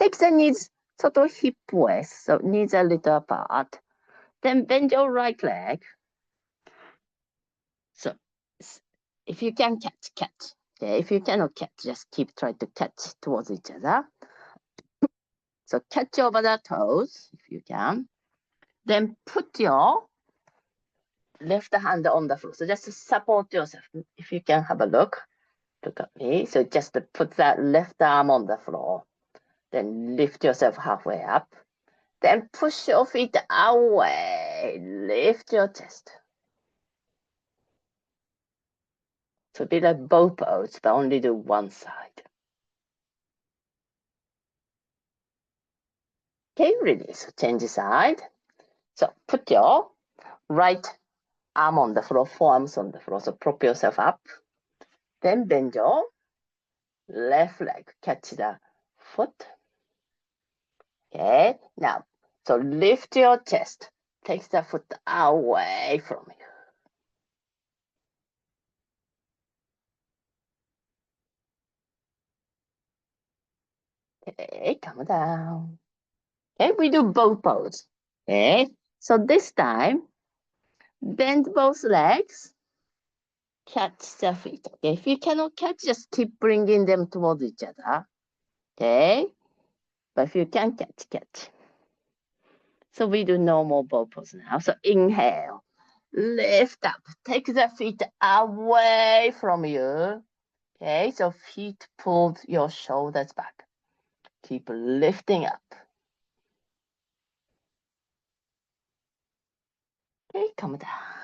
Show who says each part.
Speaker 1: Take the knees sort of hip width, so knees a little apart. Then bend your right leg. So if you can catch. Okay, if you cannot catch, just keep trying to catch towards each other. So catch over the toes if you can. Then put your left hand on the floor. So just support yourself. If you can have a look at me. So just put that left arm on the floor. Then lift yourself halfway up. Then push your feet away. Lift your chest. So be like bow pose, but only do one side. Okay, release. Change side. So put your right arm on the floor, forearms on the floor. So prop yourself up. Then bend your left leg. Catch the foot. Okay, now, so lift your chest. Take the foot away from you. Okay, come down. Okay, we do bow pose. Okay, so this time, bend both legs. Catch the feet. Okay, if you cannot catch, just keep bringing them towards each other. Okay, but if you can catch. So we do normal bow pose now. So inhale, lift up, take the feet away from you. Okay, so feet pulled your shoulders back. Keep lifting up. Okay, come down.